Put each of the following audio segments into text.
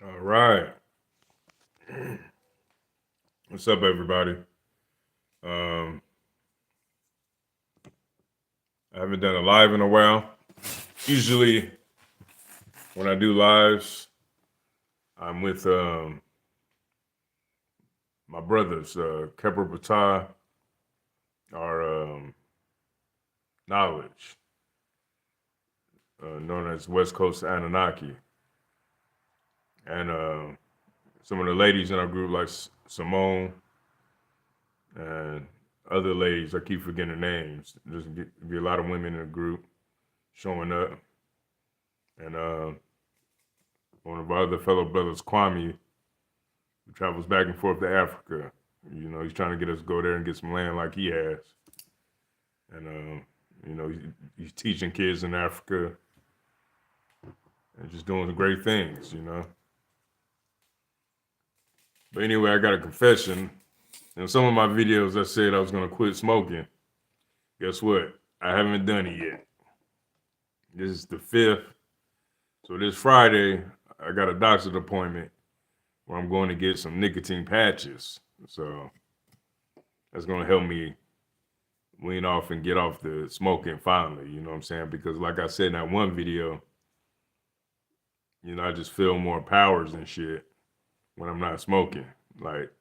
All right. What's up, everybody? Um, I haven't done a live in a while. Usually, when I do lives, I'm with my brothers, Kepler Patah, our knowledge, known as West Coast Anunnaki, and some of the ladies in our group, like Simone and other ladies. I keep forgetting their names. There's be a lot of women in the group showing up, and one of our other fellow brothers, Kwame, who travels back and forth to Africa. You know, he's trying to get us to go there and get some land like he has. And, he's teaching kids in Africa and just doing great things, you know. But anyway, I got a confession. In some of my videos, I said I was going to quit smoking. Guess what? I haven't done it yet. This is the 5th. So this Friday, I got a doctor's appointment where I'm going to get some nicotine patches. So that's going to help me wean off and get off the smoking finally, you know what I'm saying? Because like I said in that one video, you know, I just feel more powers and shit when I'm not smoking. Like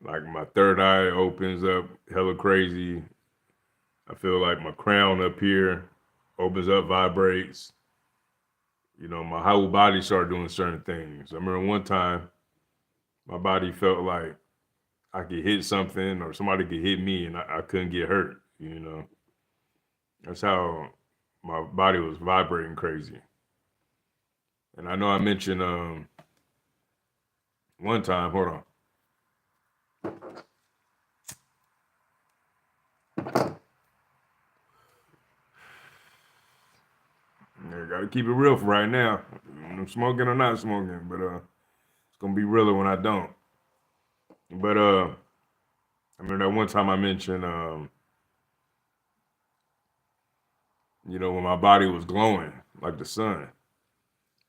my third eye opens up hella crazy. I feel like my crown up here opens up, vibrates. You know, my whole body started doing certain things. I remember one time my body felt like I could hit something or somebody could hit me and I couldn't get hurt, you know. That's how my body was vibrating crazy. And I know I mentioned one time, hold on. I gotta keep it real for right now. I'm smoking or not smoking, but it's gonna be realer when I don't. But I remember that one time I mentioned you know, when my body was glowing like the sun.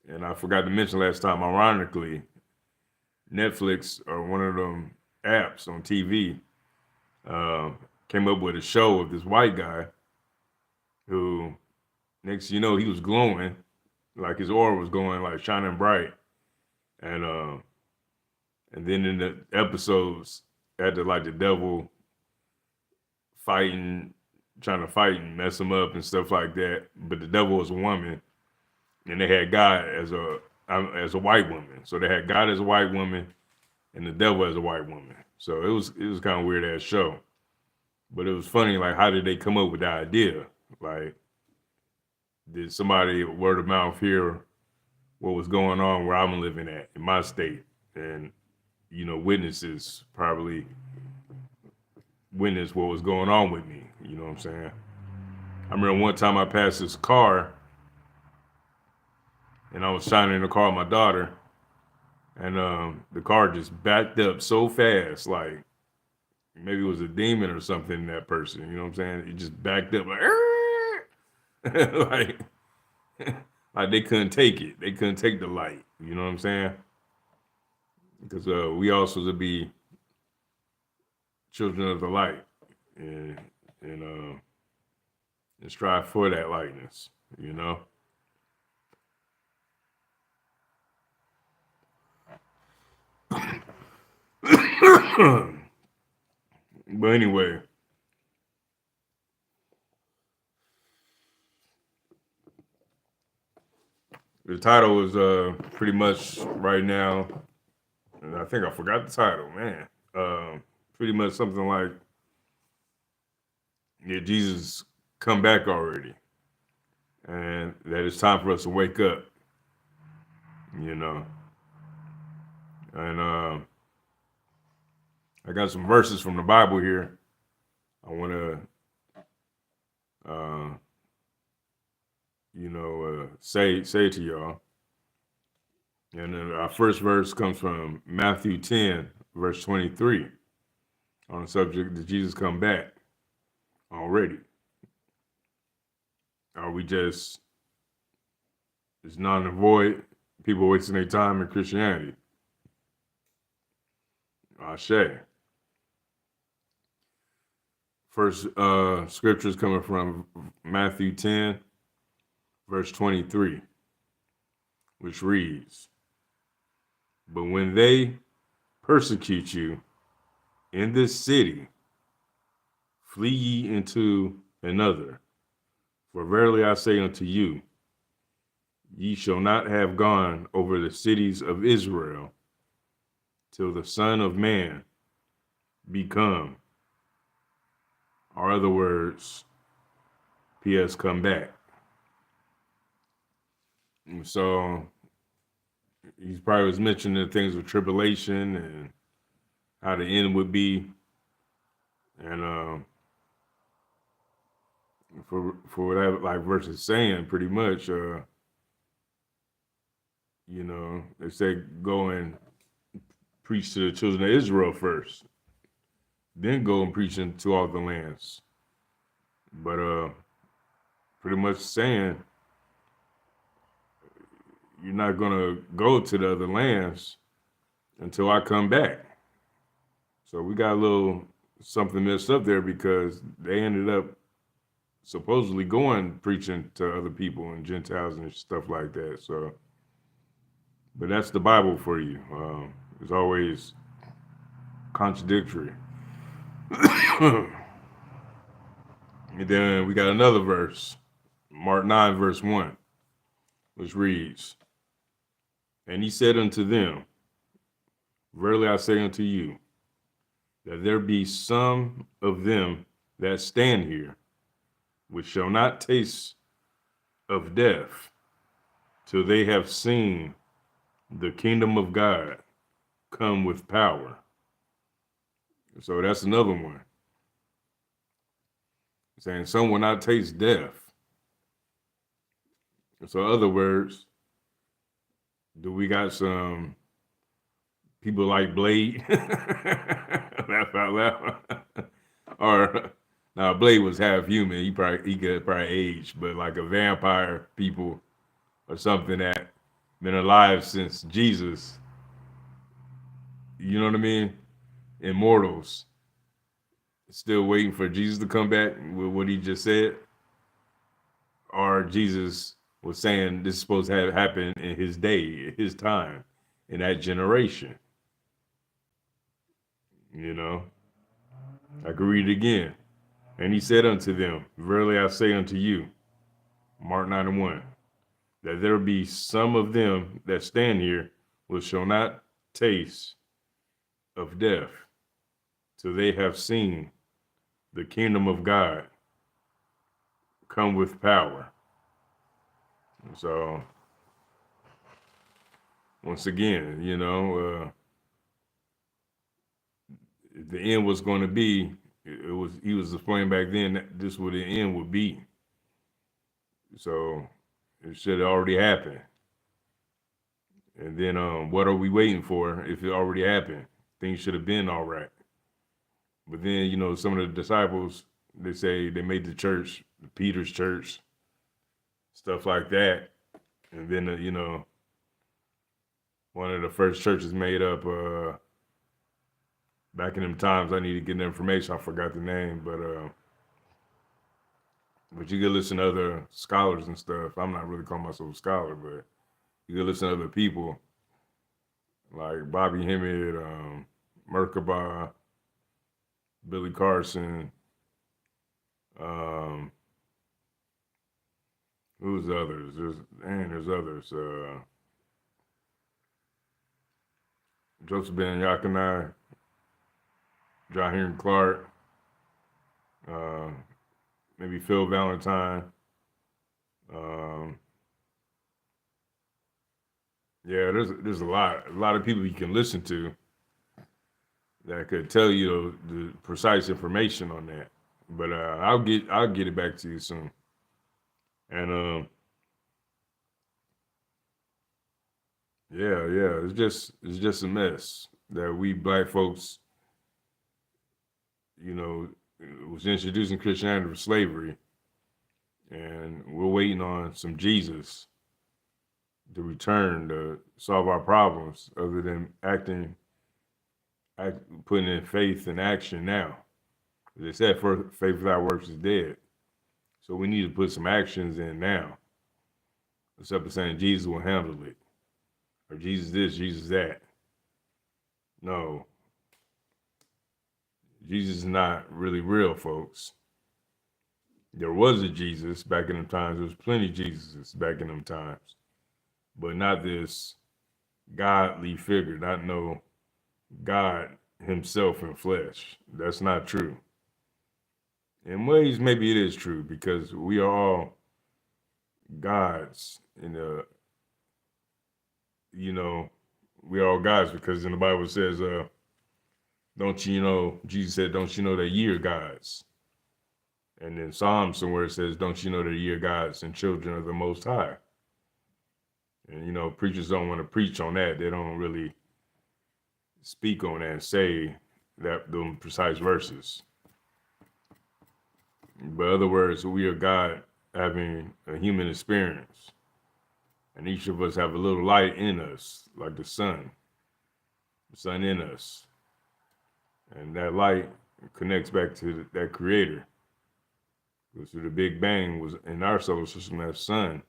And I forgot to mention last time, ironically, Netflix or one of them apps on TV uh, came up with a show of this white guy who, next you know, he was glowing, like his aura was going like shining bright, and then in the episodes, had the devil fighting, trying to fight and mess him up and stuff like that. But the devil was a woman, and they had God as a white woman. So they had God as a white woman, and the devil as a white woman. So it was kind of weird ass show, but it was funny. Like, how did they come up with the idea? Like, did somebody word of mouth hear what was going on where I'm living at in my state, and you know, witnesses probably witnessed what was going on with me. You know what I'm saying? I remember one time I passed this car, and I was shining the car with my daughter, and the car just backed up so fast, like maybe it was a demon or something in that person. You know what I'm saying? It just backed up like, like, like they couldn't take it. They couldn't take the light. You know what I'm saying? Because we also to be children of the light, and and uh, and strive for that lightness. You know. But anyway, the title is pretty much right now, and I think I forgot the title, man. Pretty much something like, yeah, Jesus come back already, and that it's time for us to wake up, you know. And I got some verses from the Bible here. I want to, uh, say to y'all. And then our first verse comes from Matthew 10, verse 23, on the subject, did Jesus come back already? Are we just, it's non and void? People wasting their time in Christianity. Ashe. First scripture is coming from Matthew 10, verse 23, which reads, "But when they persecute you in this city, flee ye into another. For verily I say unto you, ye shall not have gone over the cities of Israel till the Son of Man be come." Or other words, P.S. come back. And so he probably was mentioning the things of tribulation and how the end would be. And for what that like verse is saying, pretty much, they say go and preach to the children of Israel first, then go and preach into all the lands. But pretty much saying you're not gonna go to the other lands until I come back. So we got a little something messed up there because they ended up supposedly going preaching to other people and Gentiles and stuff like that. So, but that's the Bible for you. It's always contradictory. And then we got another verse, Mark 9, verse 1, which reads, "And he said unto them, Verily I say unto you, that there be some of them that stand here, which shall not taste of death till they have seen the kingdom of God come with power." So that's another one. Saying some will not taste death. So in other words, do we got some people like Blade? Laugh out loud. Or now Blade was half human. He could probably age, but like a vampire people or something that been alive since Jesus. You know what I mean? Immortals. Still waiting for Jesus to come back with what he just said. Or Jesus was saying this is supposed to have happened in his day, his time, in that generation. I can read it again. "And he said unto them, Verily I say unto you," Mark 9 and 1, "that there be some of them that stand here which shall not taste of death till they have seen the kingdom of God come with power." So once again, the end was going to be, he was explaining back then that this what the end would be. So it should have already happened. And then what are we waiting for if it already happened? Things should have been all right. But then, some of the disciples, they say they made the church, Peter's church, stuff like that. And then, one of the first churches made up back in them times. I need to get the information. I forgot the name, but you can listen to other scholars and stuff. I'm not really calling myself a scholar, but you can listen to other people like Bobby Hemmett, Merkabah, Billy Carson. Who's others? There's others. Joseph Ben Yakanai, Jaheim Clark, maybe Phil Valentine. Yeah, there's a lot of people you can listen to that could tell you the precise information on that. But I'll get it back to you soon. And yeah, it's just a mess that we black folks, was introducing Christianity for slavery, and we're waiting on some Jesus to return to solve our problems other than putting in faith and action now. As they said, faith without works is dead. So we need to put some actions in now. Instead of saying Jesus will handle it. Or Jesus this, Jesus that. No. Jesus is not really real, folks. There was a Jesus back in them times. There was plenty of Jesuses back in them times. But not this godly figure, not no God himself in flesh. That's not true. In ways, maybe it is true because we are all gods in the, we are all gods because in the Bible it says, don't you know, Jesus said, don't you know that ye are gods? And in Psalms somewhere it says, don't you know that ye are gods and children of the Most High? And, preachers don't want to preach on that. They don't really speak on that and say them precise verses. But in other words, we are God having a human experience. And each of us have a little light in us, like the sun in us. And that light connects back to that creator. Because through the Big Bang was in our solar system, that sun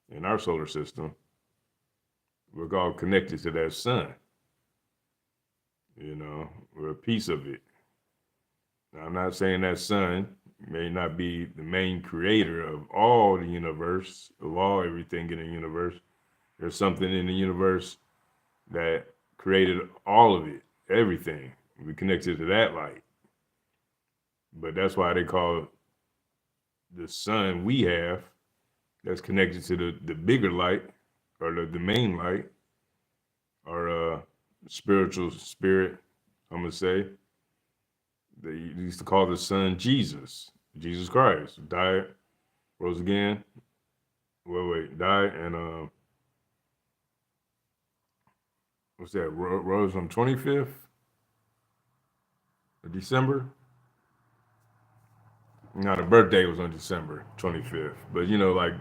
in our solar system, we're all connected to that sun. We're a piece of it. Now, I'm not saying that sun may not be the main creator of all the universe, of all everything in the universe. There's something in the universe that created all of it, everything. We connected to that light. But that's why they call the sun we have that's connected to the bigger light or the main light or spiritual spirit, I'm going to say. They used to call the sun Jesus Christ. Died, rose again. Died and what's that? Rose on 25th of December. No, the birthday was on December 25th. But like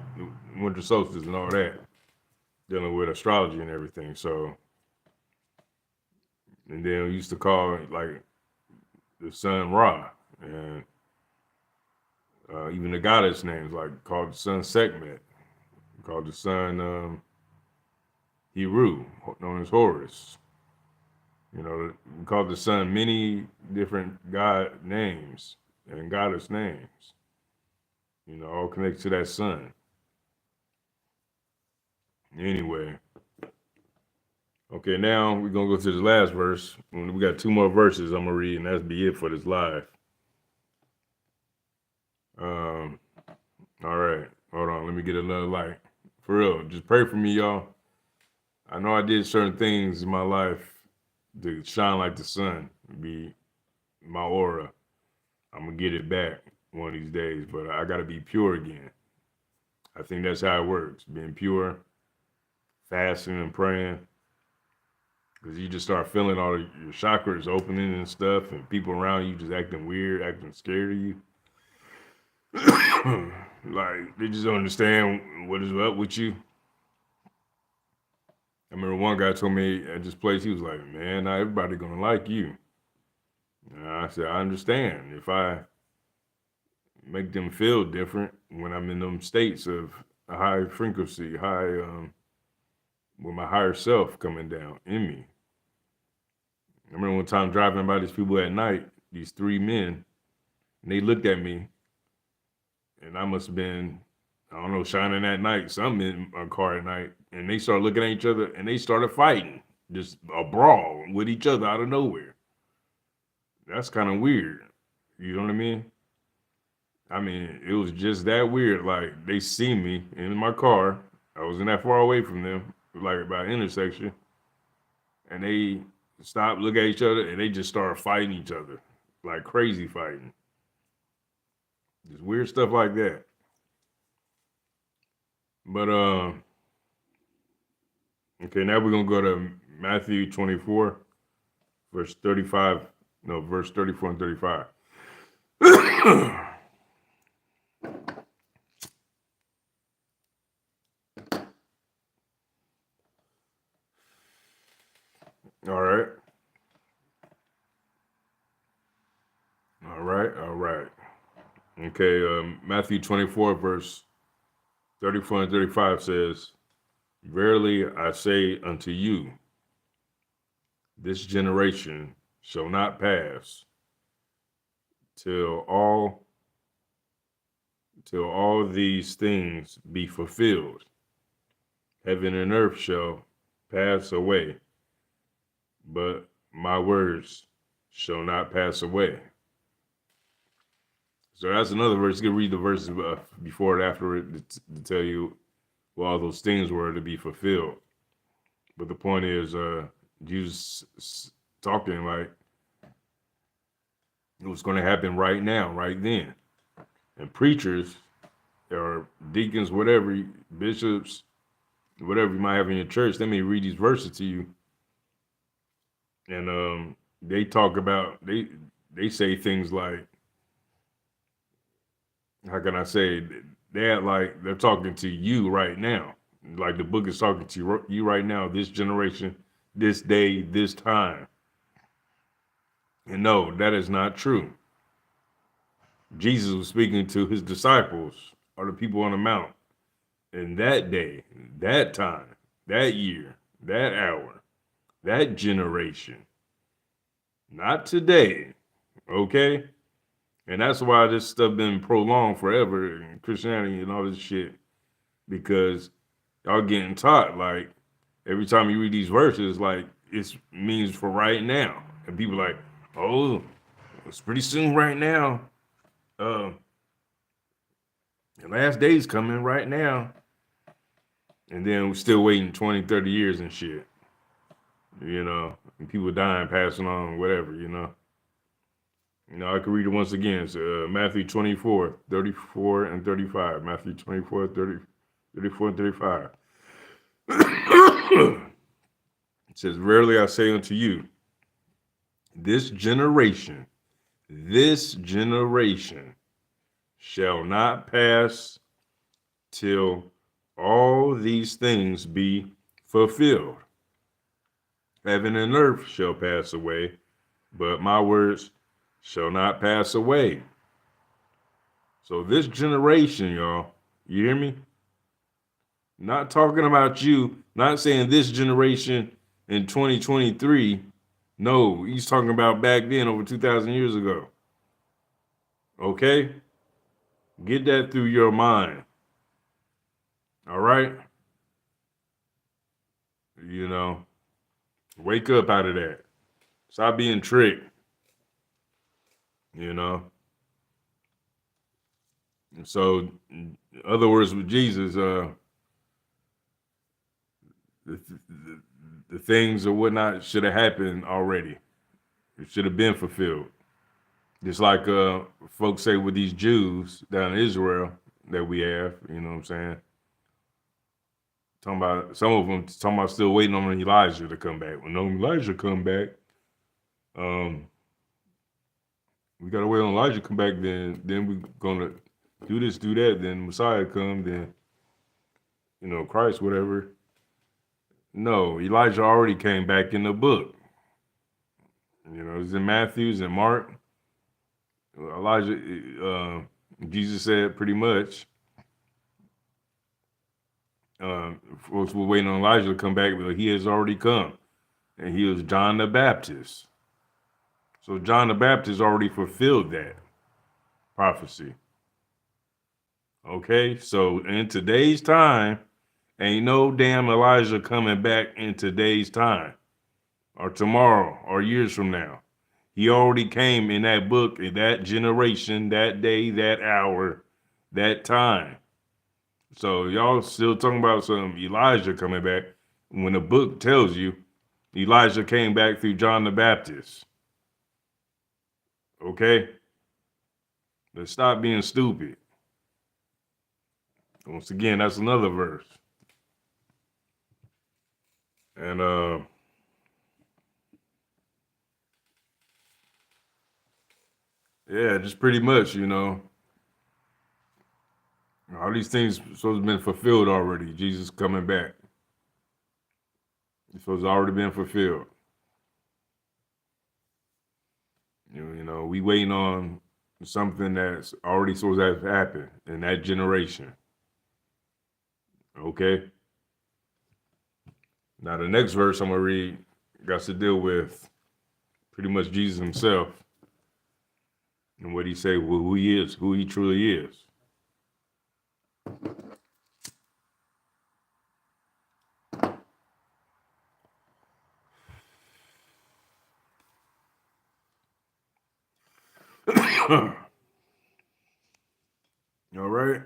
winter solstice and all that, dealing with astrology and everything. So, and then we used to call it like the sun Ra, and even the goddess names like called the sun Sekhmet, called the sun Heru, known as Horus. We called the sun many different god names and goddess names. All connected to that sun. Anyway. Okay, now we're going to go to the last verse. We got 2 more verses I'm going to read, and that's be it for this live. All right. Hold on. Let me get another light. For real, just pray for me, y'all. I know I did certain things in my life to shine like the sun, be my aura. I'm going to get it back one of these days, but I got to be pure again. I think that's how it works, being pure, fasting and praying. Because you just start feeling all your chakras opening and stuff, and people around you just acting weird, acting scared of you. Like, they just don't understand what is up with you. I remember one guy told me at this place, he was like, man, not everybody gonna like you. And I said, I understand. If I make them feel different when I'm in them states of a high frequency, with my higher self coming down in me. I remember one time driving by these people at night, these 3 men, and they looked at me, and I must have been, I don't know, shining that night, something in my car at night, and they started looking at each other, and they started fighting, just a brawl with each other out of nowhere. That's kind of weird. You know what I mean? I mean, it was just that weird. Like, they see me in my car. I wasn't that far away from them, like by an intersection, and they stopped, look at each other, and they just started fighting each other, like crazy fighting. Just weird stuff like that. But okay, now we're gonna go to Matthew 24, verse 35. No, verse 34 and 35. Okay, Matthew 24, verse 34 and 35 says, "Verily I say unto you, this generation shall not pass till all these things be fulfilled. Heaven and earth shall pass away, but my words shall not pass away." So that's another verse. You can read the verses before and after it to tell you what all those things were to be fulfilled. But the point is, Jesus talking like it was going to happen right now, right then. And preachers or deacons, whatever, bishops, whatever you might have in your church, they may read these verses to you, and they talk about they say things like, how can I say, they act like they're talking to you right now, like the book is talking to you right now, this generation, this day, this time. And no, that is not true. Jesus was speaking to his disciples or the people on the mount in that day, that time, that year, that hour, that generation. Not today, okay? And that's why this stuff been prolonged forever in Christianity and all this shit, because y'all getting taught like every time you read these verses, like it means for right now, and people like, oh, it's pretty soon right now. The last day's coming right now, and then we're still waiting 20, 30 years and shit, and people dying, passing on, whatever, I can read it once again. It's Matthew 24, 34 and 35. Matthew 24, 34 and 35. It says, "Verily I say unto you, this generation shall not pass till all these things be fulfilled. Heaven and earth shall pass away, but my words shall not pass away." So this generation, y'all, you hear me? Not talking about you, not saying this generation in 2023. No, he's talking about back then, over 2,000 years ago. Okay? Get that through your mind. All right? Wake up out of that. Stop being tricked. So, in other words, with Jesus, the things or whatnot should have happened already. It should have been fulfilled. Just like folks say with these Jews down in Israel that we have, you know what I'm saying? Talking about some of them talking about still waiting on Elijah to come back. When Elijah come back, we gotta wait on Elijah to come back. Then we're gonna do this, do that. Then Messiah come. Then Christ, whatever. No, Elijah already came back in the book. It's in Matthew's and Mark. Elijah, Jesus said pretty much, folks were waiting on Elijah to come back, but he has already come. And he was John the Baptist. So John the Baptist already fulfilled that prophecy. Okay, so in today's time, ain't no damn Elijah coming back in today's time, or tomorrow, or years from now. He already came in that book, in that generation, that day, that hour, that time. So y'all still talking about some Elijah coming back when the book tells you Elijah came back through John the Baptist. Okay? Let's stop being stupid. Once again, that's another verse. And yeah, just pretty much, all these things supposed to have been fulfilled already. Jesus coming back. It's supposed to have already been fulfilled. We waiting on something that's already supposed to have happened in that generation. Okay. Now the next verse I'm gonna read got to deal with pretty much Jesus himself and what he say, well, who he is, who he truly is. All right.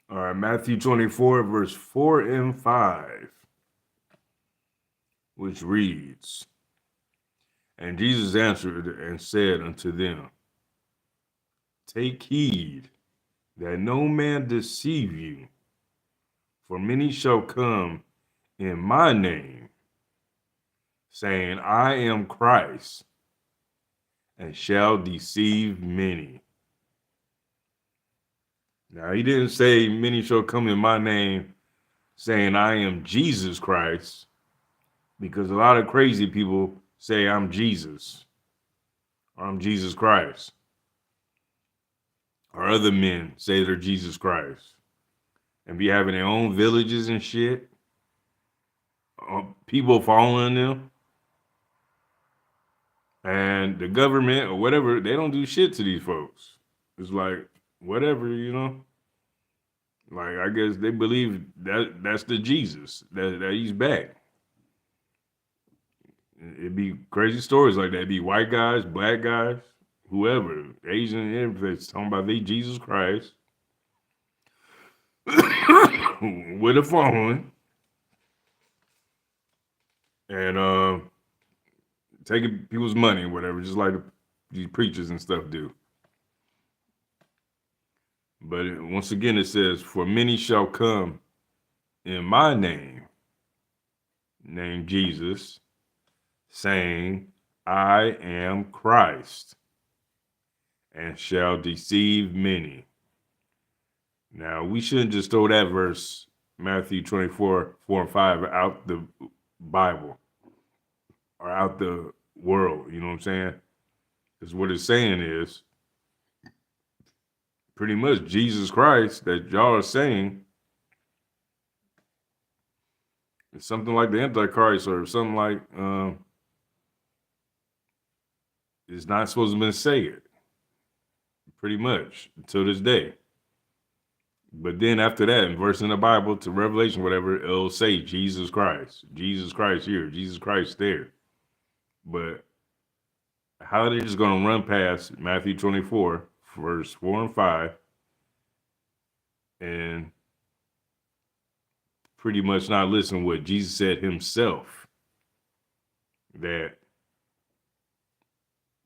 All right, Matthew 24, verse 4 and 5, which reads, and Jesus answered and said unto them, take heed that no man deceive you, for many shall come in my name, saying, I am Christ, and shall deceive many. Now, he didn't say many shall come in my name saying I am Jesus Christ, because a lot of crazy people say I'm Jesus, or I'm Jesus Christ, or other men say they're Jesus Christ, and be having their own villages and shit, people following them, and the government or whatever, they don't do shit to these folks. It's like, whatever, you know? Like, I guess they believe that that's the Jesus, that he's back. It'd be crazy stories like that. It'd be white guys, black guys, whoever, Asian, everything, talking about they Jesus Christ with a phone and taking people's money or whatever, just like these preachers and stuff do. But once again, it says, for many shall come in my name, named Jesus, saying, I am Christ, and shall deceive many. Now, we shouldn't just throw that verse, Matthew 24, 4 and 5, out the Bible or out the world, you know what I'm saying? Because what it's saying is, pretty much Jesus Christ that y'all are saying is something like the Antichrist or something like it's not supposed to be said, pretty much, until this day. But then after that, in verse in the Bible to Revelation, whatever, it'll say Jesus Christ here, Jesus Christ there. But how are they just going to run past Matthew 24, verse 4 and 5, and pretty much not listen to what Jesus said himself, that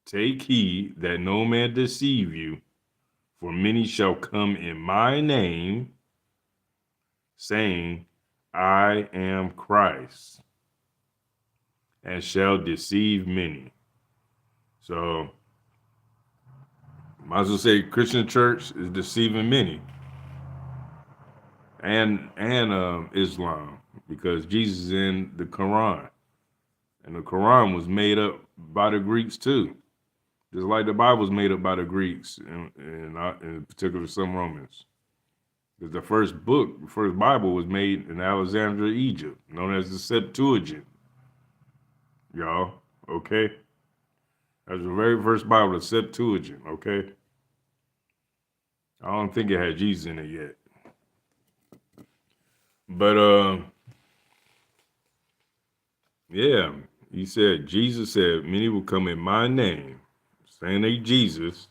take heed that no man deceive you, for many shall come in my name, saying, I am Christ, and shall deceive many. So, might as well say Christian church is deceiving many, and Islam, because Jesus is in the Quran, and the Quran was made up by the Greeks too, just like the Bible was made up by the Greeks, and in particular some Romans. Because the first Bible was made in Alexandria, Egypt, known as the Septuagint. Y'all, okay? That was the very first Bible, the Septuagint, okay? I don't think it had Jesus in it yet. But yeah, Jesus said, many will come in my name, saying they Jesus,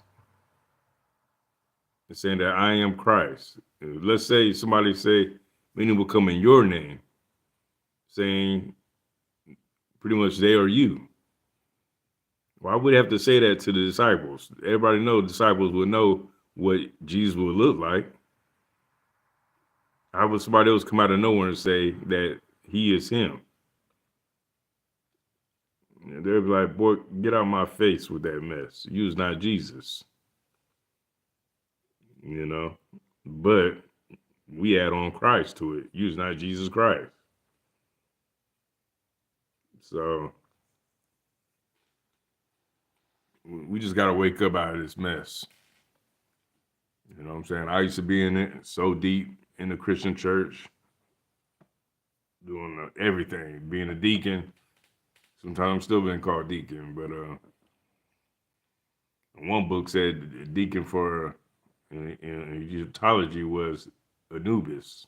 and saying that I am Christ. Let's say somebody say, many will come in your name, saying pretty much they are you. Why would they have to say that to the disciples? Everybody knows the disciples would know what Jesus would look like. How would somebody else come out of nowhere and say that he is him? They'd be like, boy, get out of my face with that mess. You's not Jesus. You know? But we add on Christ to it. You's not Jesus Christ. So we just got to wake up out of this mess. You know what I'm saying? I used to be in it so deep in the Christian church, doing everything, being a deacon. Sometimes I'm still being called deacon, but one book said deacon for in Egyptology was Anubis.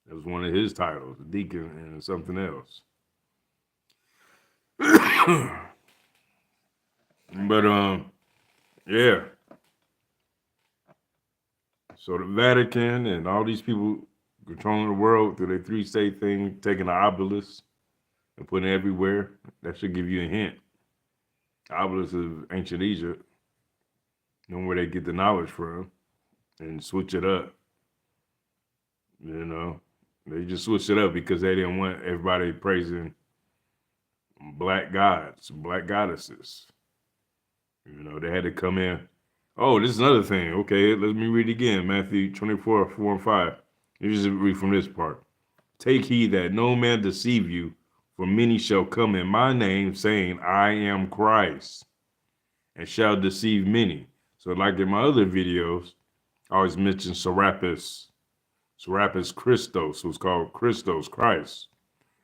That was one of his titles, deacon and something else. But yeah. So the Vatican and all these people controlling the world through their 3-state thing, taking the obelisk and putting it everywhere, that should give you a hint. The obelisk of ancient Egypt, knowing where they get the knowledge from, and switch it up. You know, they just switched it up because they didn't want everybody praising black gods, black goddesses. You know, they had to come in. Oh, this is another thing. Okay, let me read again. Matthew 24, 4 and 5. You just read from this part. Take heed that no man deceive you, for many shall come in my name, saying, I am Christ, and shall deceive many. So like in my other videos, I always mention Serapis. Serapis Christos was called Christos, Christ.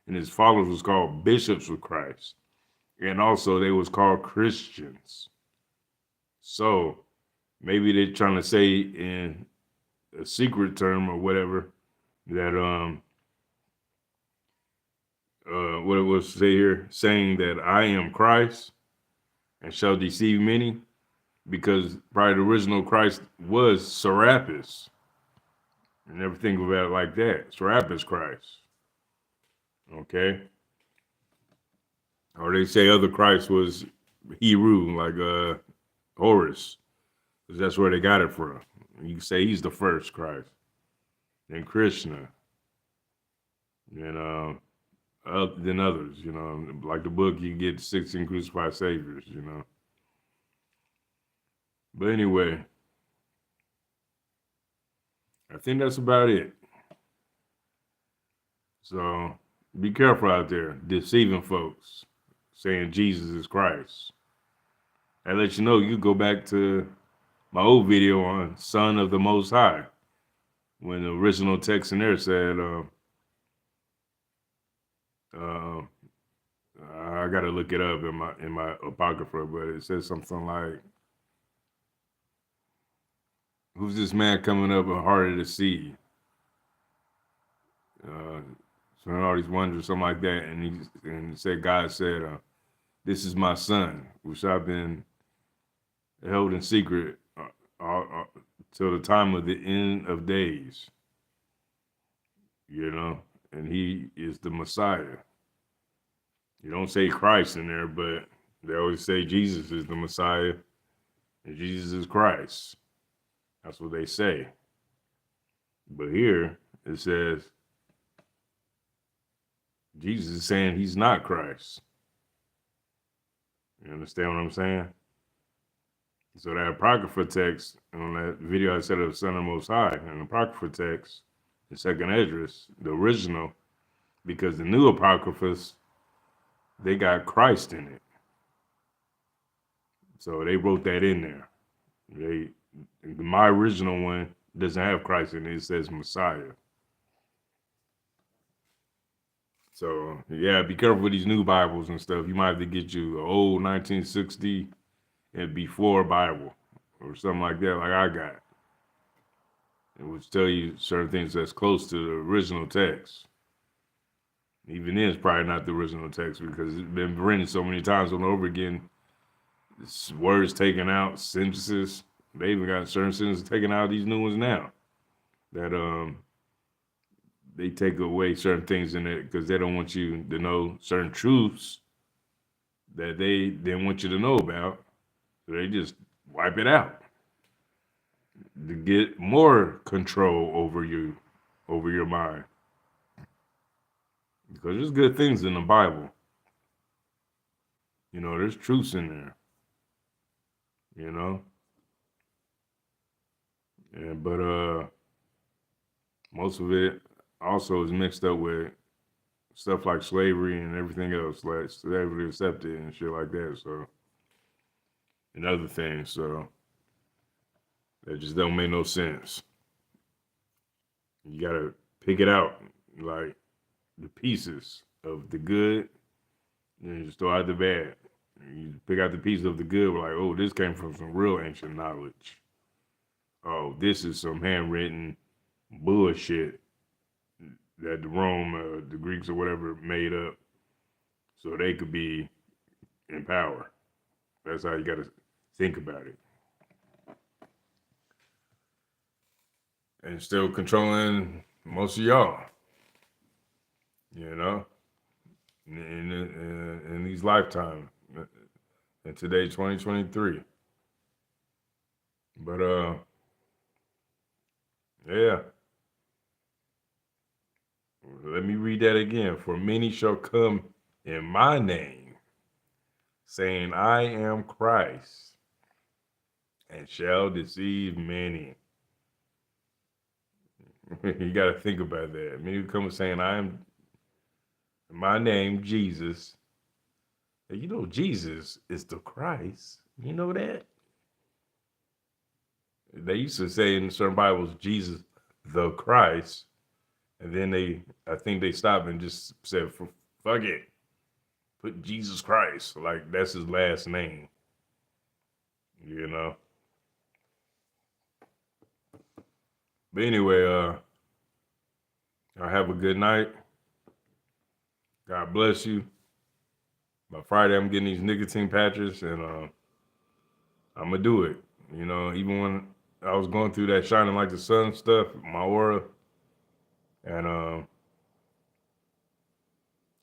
And his followers was called bishops of Christ. And also they was called Christians. So maybe they're trying to say in a secret term or whatever that what it was say here, saying that I am Christ and shall deceive many, because probably the original Christ was Serapis. You never think about it like that. Serapis Christ. Okay. Or they say other Christ was Hebrew, like Horus, because that's where they got it from. You can say he's the first Christ. Then Krishna. And then others, you know, like the book, you get 16 crucified saviors, you know. But anyway, I think that's about it. So be careful out there deceiving folks, saying Jesus is Christ. I let you know, you go back to my old video on Son of the Most High, when the original text in there said, I gotta look it up in my apocrypha, but it says something like, "Who's this man coming up and harder to see?" Showing all these wonders, something like that, and said God said, "This is my son, which I've been held in secret till the time of the end of days." You know, and he is the Messiah. You don't say Christ in there, but they always say Jesus is the Messiah and Jesus is Christ. That's what they say. But here it says Jesus is saying he's not Christ. You understand what I'm saying? So that Apocrypha text on that video I said of the Son of the Most High, and the Apocrypha text, the second Esdras, the original, because the new Apocryphas, they got Christ in it. So they wrote that in there. My original one doesn't have Christ in it. It says Messiah. So yeah, be careful with these new Bibles and stuff. You might have to get you an old 1960 and before Bible or something like that, like I got. It would tell you certain things that's close to the original text. Even then, it's probably not the original text because it's been written so many times over and over again. Words taken out, sentences. They even got certain sentences taken out of these new ones now. That they take away certain things in it because they don't want you to know certain truths that they didn't want you to know about. So they just wipe it out to get more control over you, over your mind. Because there's good things in the Bible. You know, there's truths in there. You know? Yeah, but most of it also is mixed up with stuff like slavery and everything else, like slavery accepted and shit like that. So and other things. So that just don't make no sense. You gotta pick it out, like the pieces of the good, and just throw out the bad. You pick out the piece of the good, like, oh, this came from some real ancient knowledge. Oh, this is some handwritten bullshit that the Rome, the Greeks or whatever made up so they could be in power. That's how you got to think about it. And still controlling most of y'all, you know, in these lifetimes, in today, 2023. But, yeah. Let me read that again. For many shall come in my name, saying, I am Christ, and shall deceive many. You got to think about that. Many come saying, I am my name, Jesus. And you know, Jesus is the Christ. You know that? They used to say in certain Bibles, Jesus the Christ. And then I think they stopped and just said, fuck it. Put Jesus Christ. Like, that's his last name. You know? But anyway, y'all have a good night. God bless you. By Friday, I'm getting these nicotine patches, and I'm going to do it. You know, even when I was going through that shining like the sun stuff, my aura, and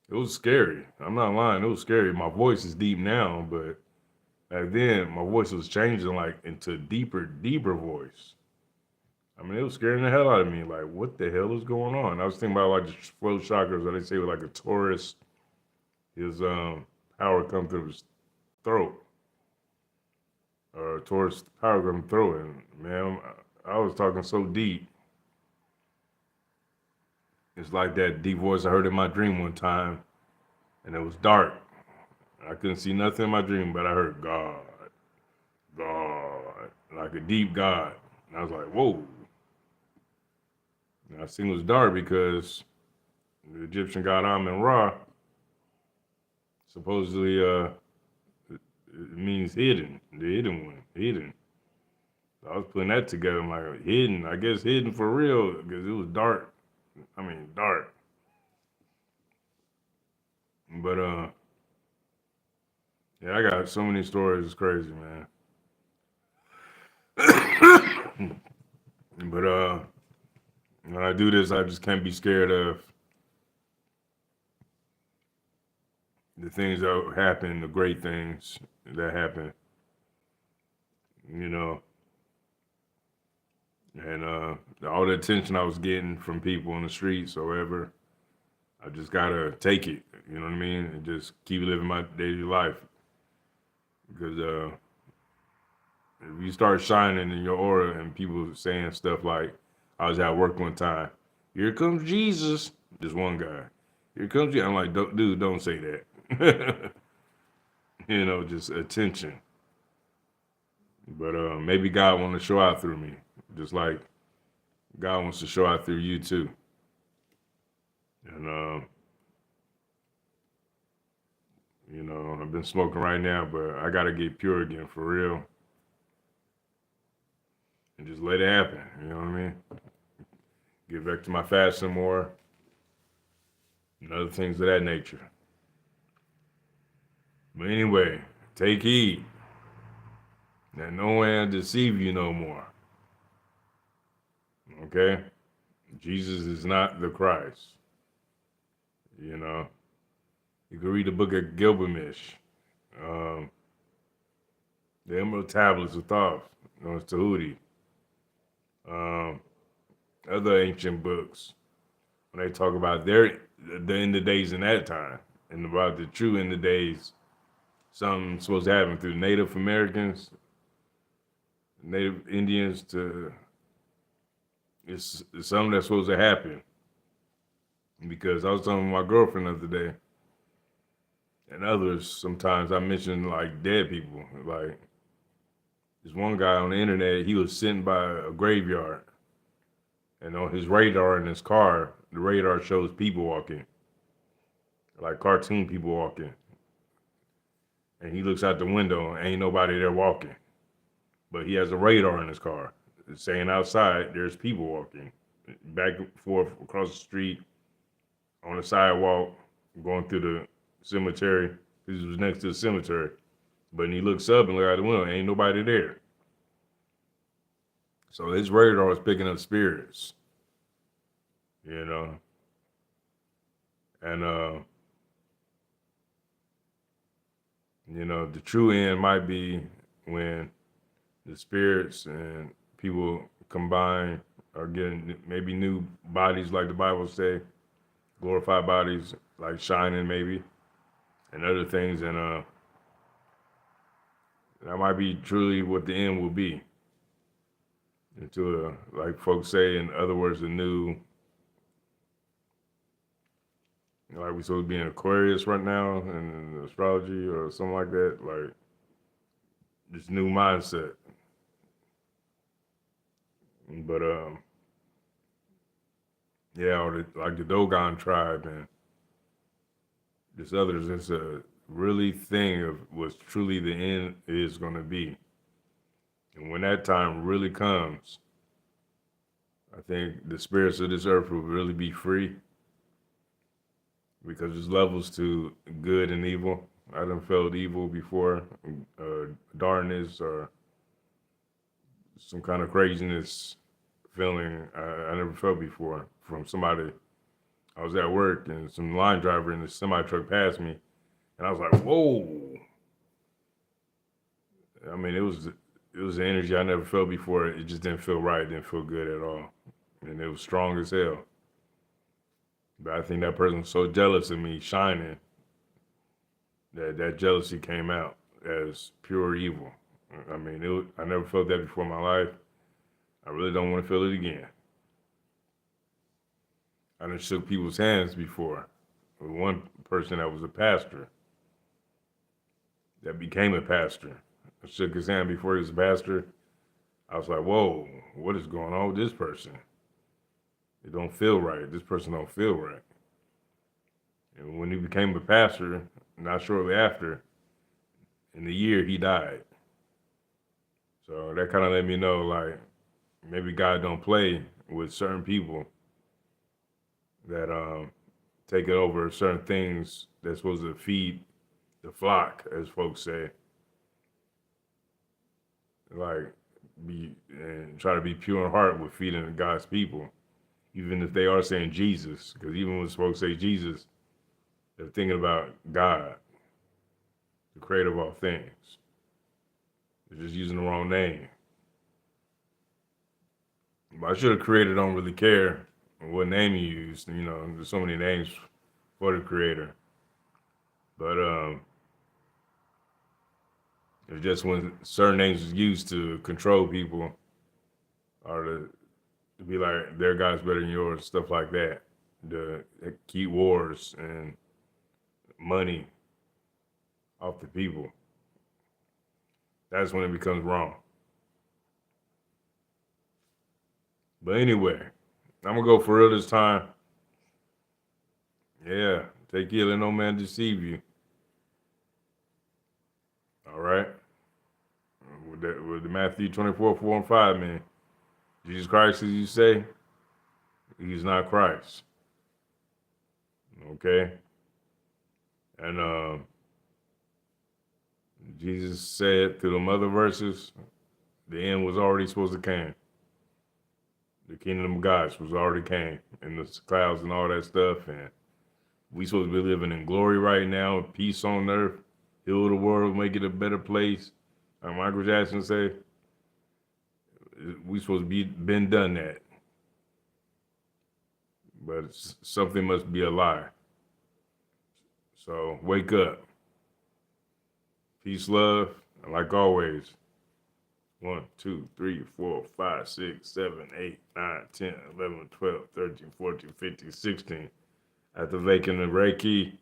it was scary. I'm not lying. It was scary. My voice is deep now, but back then, my voice was changing like into deeper voice. I mean, it was scaring the hell out of me. Like, what the hell is going on? I was thinking about like the flow chakras, that they say with like a Taurus, his power come through his throat, or Taurus power come through. And man, I was talking so deep. It's like that deep voice I heard in my dream one time, and it was dark. I couldn't see nothing in my dream, but I heard God, like a deep God. And I was like, whoa. And I seen it was dark because the Egyptian god Amun-Ra supposedly it means hidden, the hidden one, hidden. So I was putting that together. I'm like, hidden, I guess hidden for real, because it was dark. I mean, dark. But yeah, I got so many stories. It's crazy, man. But when I do this, I just can't be scared of the things that happen, the great things that happen, you know, and all the attention I was getting from people on the streets or whatever, I just gotta take it, you know what I mean, and just keep living my daily life. Because if you start shining in your aura and people saying stuff like, I was at work one time, here comes Jesus, just one guy, here comes Jesus. I'm like, dude, don't say that. You know, just attention. But maybe God wants to show out through me, just like God wants to show out through you too. And you know, I've been smoking right now, but I gotta get pure again for real, and just let it happen. You know what I mean? Get back to my fasting more, and other things of that nature. But anyway, take heed that no man deceive you no more. Okay? Jesus is not the Christ. You know? You can read the book of Gilgamesh. The Emerald Tablets of Thoth, known as Tahuti. Other ancient books, when they talk about the end of days in that time, and about the true end of days, something supposed to happen through Native Americans, Native Indians, to it's something that's supposed to happen. Because I was talking with my girlfriend the other day, and others, sometimes I mention like dead people, like This one guy on the internet, he was sitting by a graveyard, and on his radar in his car, the radar shows people walking, like cartoon people walking. And he looks out the window, ain't nobody there walking. But he has a radar in his car. It's saying outside there's people walking back and forth across the street, on the sidewalk, going through the cemetery. This was next to the cemetery. But he looks up and look out the window, ain't nobody there. So his radar was picking up spirits, you know. And the true end might be when the spirits and people combine or getting maybe new bodies, like the Bible say, glorified bodies, like shining maybe, and other things. And that might be truly what the end will be. Into like folks say, in other words, a new, like we supposed to be in Aquarius right now in astrology or something like that, like this new mindset. But yeah, or like the Dogon tribe and this others, it's a really thing of what's truly the end is going to be. And when that time really comes, I think the spirits of this earth will really be free, because there's levels to good and evil. I done felt evil before, darkness or some kind of craziness feeling I never felt before from somebody. I was at work and some line driver in the semi truck passed me, and I was like, whoa. I mean, it was an energy I never felt before. It just didn't feel right. It didn't feel good at all. And it was strong as hell. But I think that person was so jealous of me shining that jealousy came out as pure evil. I mean, I never felt that before in my life. I really don't want to feel it again. I done shook people's hands before. With one person that was a pastor, that became a pastor. I shook his hand before he was a pastor. I was like, whoa, what is going on with this person? It don't feel right. This person don't feel right. And when he became a pastor, not shortly after, in the year, he died. So that kind of let me know, like, maybe God don't play with certain people that take over certain things that's supposed to feed the flock, as folks say. Like, and try to be pure in heart with feeding God's people, even if they are saying Jesus. Because even when folks say Jesus, they're thinking about God, the creator of all things. They're just using the wrong name. But I should have created, don't really care what name you used. There's so many names for the creator. But it's just when certain names is used to control people, or to be like, their God's better than yours, stuff like that. To keep wars and money off the people. That's when it becomes wrong. But anyway, I'm gonna go for real this time. Yeah, take care, let no man deceive you. All right? With the Matthew 24:4-5, man. Jesus Christ, as you say, he's not Christ. Okay? And Jesus said through the other verses, the end was already supposed to come. The kingdom of God was already came, and the clouds and all that stuff. And we supposed to be living in glory right now, peace on earth, heal the world, make it a better place. Like Michael Jackson say, we supposed to be been done that. But something must be a lie. So wake up. Peace, love, and like always, 1, 2, 3, 4, 5, 6, 7, 8, 9, 10, 11, 12, 13, 14, 15, 16. Activating the Reiki.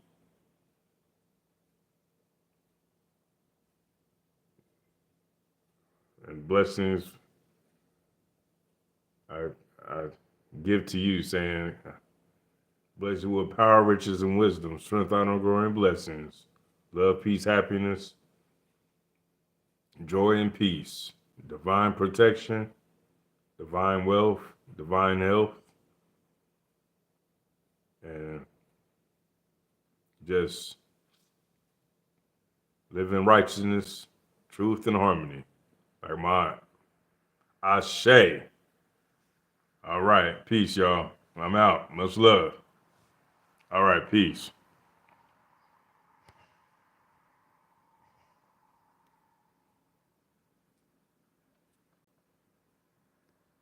and blessings I give to you, saying, bless you with power, riches, and wisdom, strength, honor, glory, and blessings, love, peace, happiness, joy, and peace, divine protection, divine wealth, divine health, and just live in righteousness, truth, and harmony. Like my Ashe. All right. Peace, y'all. I'm out. Much love. All right. Peace.